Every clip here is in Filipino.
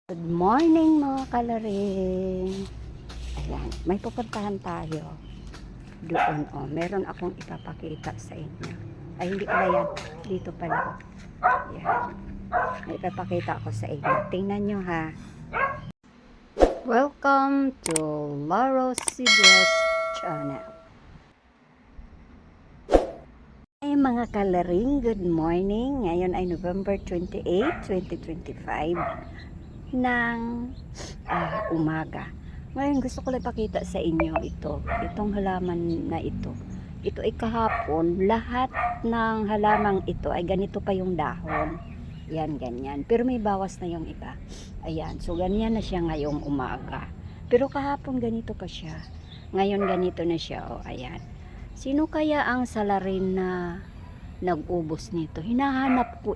Good morning mga kalaring. Ayan, may pupuntahan tayo. Doon meron akong ipapakita sa inyo. Ay hindi pala yan, dito pala. Ayan, may ipapakita ako sa inyo. Tingnan nyo ha. Welcome to Laro Sidros channel. Ay mga kalaring, good morning. Ngayon ay November 28, 2025 ng umaga. Ngayon gusto ko lang ipakita sa inyo itong halaman na ito. Ito ay kahapon, lahat ng halamang ito ay ganito pa yung dahon. Yan, ganyan. Pero may bawas na yung iba. Ayan, so ganyan na siya ngayong umaga. Pero kahapon ganito pa siya. Ngayon ganito na siya, ayan. Sino kaya ang salarin na nag-ubos nito? Hinahanap ko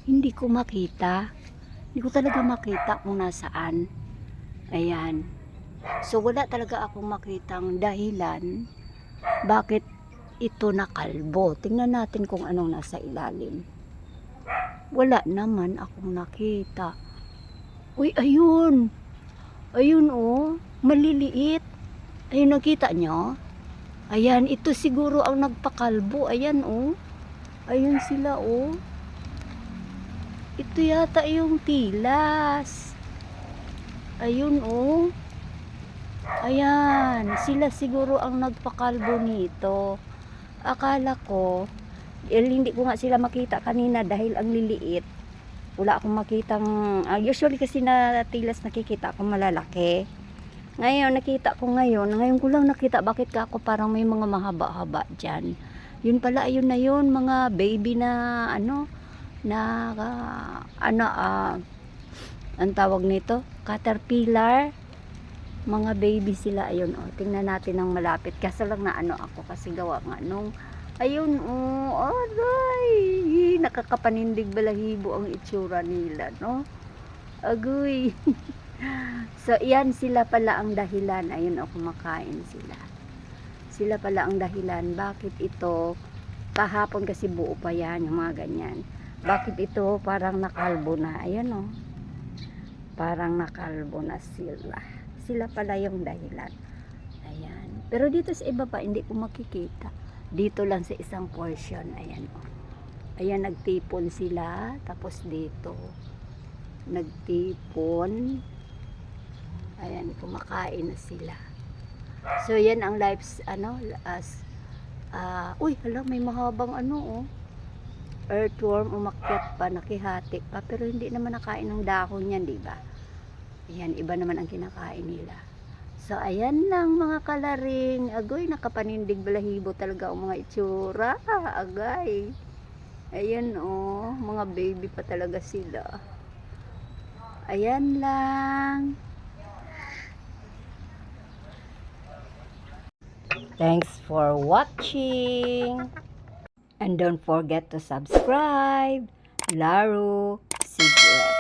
hindi ko makita. Hindi ko talaga makita kung nasaan. Ayan. So, wala talaga akong makitang dahilan bakit ito nakalbo. Tingnan natin kung anong nasa ilalim. Wala naman akong nakita. Uy, ayun. Ayun maliliit. Ayun, nakita nyo? Ayan, ito siguro ang nagpakalbo. Ayan Ayun sila Ito yata yung tilas. Ayun Ayan, sila siguro ang nagpakalbo nito. Akala ko, hindi ko nga sila makita kanina dahil ang liliit. Wala akong makitang, usually kasi na tilas nakikita ako malalaki. Ngayon, nakita ko ngayon ko lang nakita bakit ka ako parang may mga mahaba-haba dyan. Yun pala, ayun na yun, mga baby na ang tawag nito, caterpillar, mga baby sila. Ayun tingnan natin ng malapit kasi lang na ako kasi gawa nga nung ayun aray, nakakapanindig balahibo ang itsura nila agoy. So yan, sila pala ang dahilan. Ayun kumakain sila pala ang dahilan bakit ito kahapon kasi buo pa yan yung mga ganyan. Bakit ito parang nakalbo na? Ayan parang nakalbo na sila. Sila pala yung dahilan. Ayan. Pero dito sa iba pa, hindi ko makikita. Dito lang sa isang portion. Ayan Ayan, nagtipon sila. Tapos dito, nagtipon. Ayan, kumakain na sila. So, yan ang lives, uy, hala, may mahabang earthworm, umakyat pa, nakihati pa, pero hindi naman nakain ng dahon yan, diba? Ayan, iba naman ang kinakain nila. So, ayan lang mga kalaring. Agoy, nakapanindig balahibo talaga ang mga itsura. Agay. Ayan mga baby pa talaga sila. Ayan lang. Thanks for watching. And don't forget to subscribe. Laro Sidros.